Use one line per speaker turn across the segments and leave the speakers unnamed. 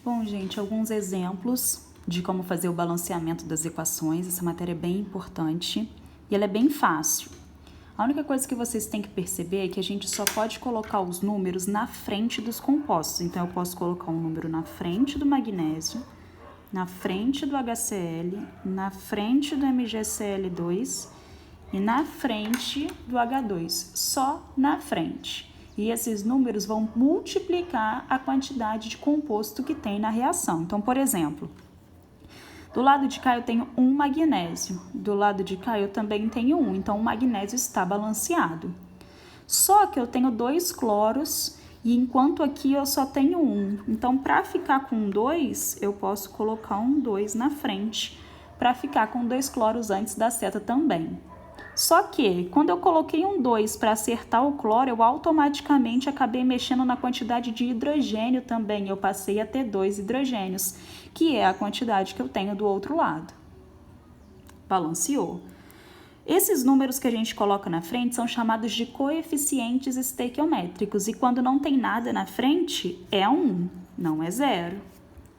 Bom, gente, alguns exemplos de como fazer o balanceamento das equações. Essa matéria é bem importante e ela é bem fácil. A única coisa que vocês têm que perceber é que a gente só pode colocar os números na frente dos compostos. Então, eu posso colocar um número na frente do magnésio, na frente do HCl, na frente do MgCl2 e na frente do H2, só na frente. E esses números vão multiplicar a quantidade de composto que tem na reação. Então, por exemplo, do lado de cá eu tenho um magnésio, do lado de cá eu também tenho um, então o magnésio está balanceado. Só que eu tenho 2 cloros e enquanto aqui eu só tenho um. Então, para ficar com 2, eu posso colocar um 2 na frente, para ficar com 2 cloros antes da seta também. Só que, quando eu coloquei um 2 para acertar o cloro, eu automaticamente acabei mexendo na quantidade de hidrogênio também. Eu passei a ter 2 hidrogênios, que é a quantidade que eu tenho do outro lado. Balanceou. Esses números que a gente coloca na frente são chamados de coeficientes estequiométricos. E quando não tem nada na frente, é 1, não é 0.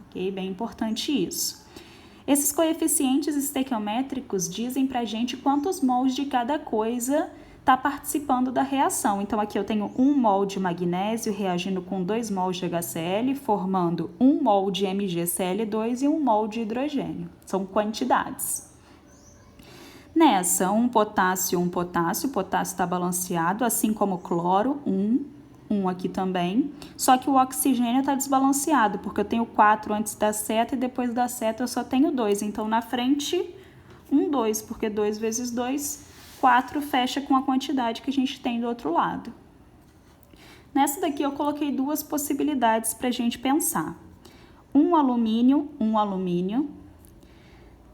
Ok? Bem importante isso. Esses coeficientes estequiométricos dizem pra gente quantos mols de cada coisa está participando da reação. Então, aqui eu tenho 1 mol de magnésio reagindo com 2 mols de HCl, formando 1 mol de MgCl2 e 1 mol de hidrogênio. São quantidades. Nessa, o potássio está balanceado, assim como o cloro, 1 aqui também, só que o oxigênio está desbalanceado, porque eu tenho 4 antes da seta e depois da seta eu só tenho 2. Então, na frente, 2, porque 2 vezes 2, 4 fecha com a quantidade que a gente tem do outro lado. Nessa daqui eu coloquei 2 possibilidades para a gente pensar. 1 alumínio,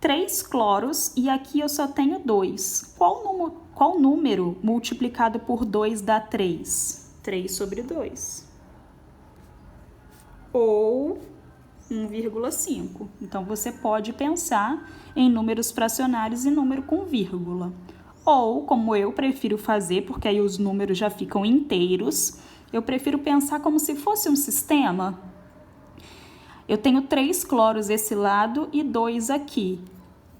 3 cloros e aqui eu só tenho 2. Qual número multiplicado por 2 dá 3? 3 sobre 2. Ou 1,5. Então, você pode pensar em números fracionários e número com vírgula. Ou, como eu prefiro fazer, porque aí os números já ficam inteiros, eu prefiro pensar como se fosse um sistema. Eu tenho 3 cloros desse lado e 2 aqui.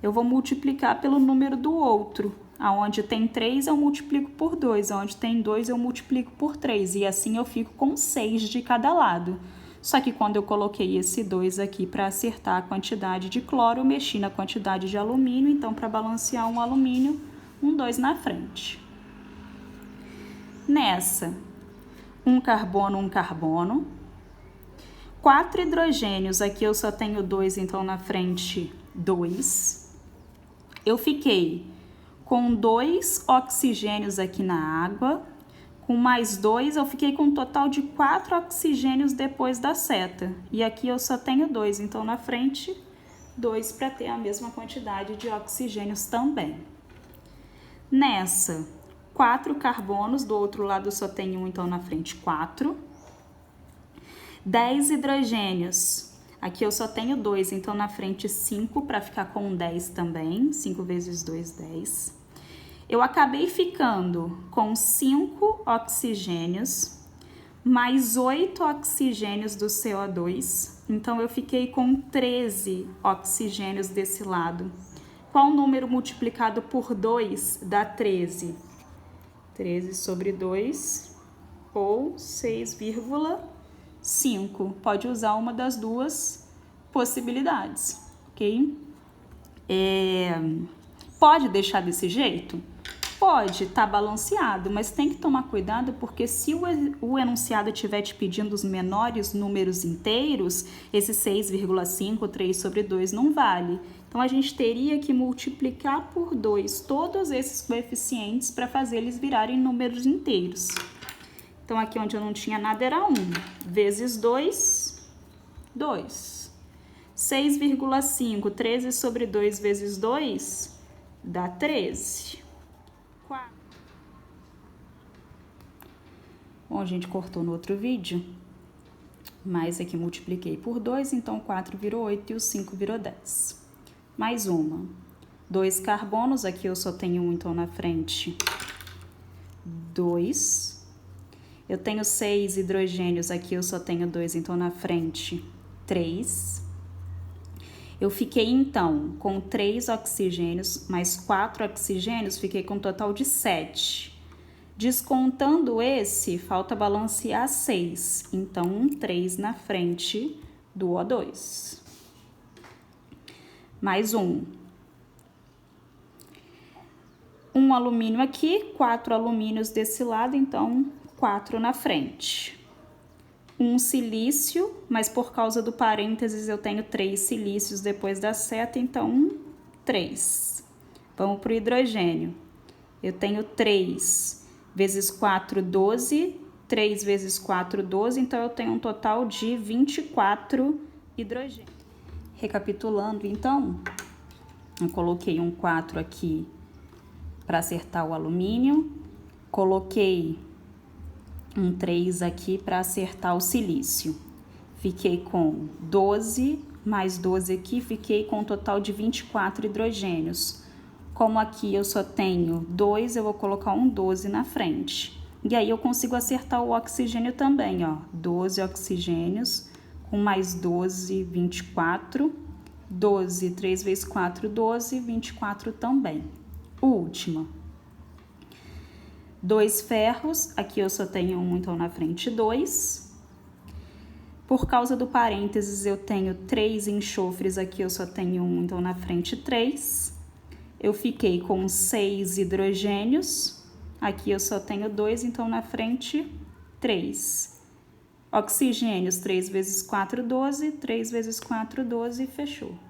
Eu vou multiplicar pelo número do outro. Aonde tem 3 eu multiplico por 2, aonde tem 2 eu multiplico por 3, e assim eu fico com 6 de cada lado. Só que quando eu coloquei esse 2 aqui para acertar a quantidade de cloro, eu mexi na quantidade de alumínio, então para balancear um alumínio, 2 na frente. Nessa, 1 carbono, 4 hidrogênios, aqui eu só tenho 2, então na frente 2. Eu fiquei com 2 oxigênios aqui na água, com mais 2, eu fiquei com um total de 4 oxigênios depois da seta. E aqui eu só tenho 2, então na frente, 2 para ter a mesma quantidade de oxigênios também. Nessa, 4 carbonos, do outro lado só tem 1, então na frente 4. 10 hidrogênios. Aqui eu só tenho 2, então na frente 5 para ficar com 10 também. 5 vezes 2, 10. Eu acabei ficando com 5 oxigênios, mais 8 oxigênios do CO2. Então, eu fiquei com 13 oxigênios desse lado. Qual número multiplicado por 2 dá 13? 13 sobre 2, ou 6,5. Pode usar uma das duas possibilidades, ok? Pode deixar desse jeito? Pode, tá balanceado, mas tem que tomar cuidado porque se o enunciado estiver te pedindo os menores números inteiros, esse 6,5, 3 sobre 2 não vale. Então, a gente teria que multiplicar por 2 todos esses coeficientes para fazer eles virarem números inteiros. Então, aqui onde eu não tinha nada era 1, vezes 2, 2. 6,5, 13 sobre 2 vezes 2, dá 13. 4. Bom, a gente cortou no outro vídeo, mas aqui multipliquei por 2, então 4 virou 8 e o 5 virou 10. Mais uma. 2 carbonos, aqui eu só tenho 1, então na frente 2. Eu tenho 6 hidrogênios, aqui eu só tenho 2, então na frente 3. Eu fiquei, então, com 3 oxigênios, mais 4 oxigênios, fiquei com um total de 7. Descontando esse, falta balancear 6. Então, um 3 na frente do O2. Mais um. Um alumínio aqui, 4 alumínios desse lado, então 4 na frente. Um silício, mas por causa do parênteses eu tenho 3 silícios depois da seta, então 3. Vamos para o hidrogênio. Eu tenho 3 vezes 4, 12. 3 vezes 4, 12, então eu tenho um total de 24 hidrogênios. Recapitulando, então, eu coloquei um 4 aqui para acertar o alumínio, coloquei um 3 aqui para acertar o silício. Fiquei com 12, mais 12 aqui, fiquei com um total de 24 hidrogênios. Como aqui eu só tenho 2, eu vou colocar um 12 na frente. E aí eu consigo acertar o oxigênio também, ó. 12 oxigênios, com mais 12, 24. 12, 3 vezes 4, 12, 24 também. Última. 2 ferros, aqui eu só tenho um, então na frente 2. Por causa do parênteses eu tenho 3 enxofres, aqui eu só tenho um, então na frente 3. Eu fiquei com 6 hidrogênios, aqui eu só tenho 2, então na frente 3. Oxigênios, 3 vezes 4, 12, 3 vezes 4, 12, fechou.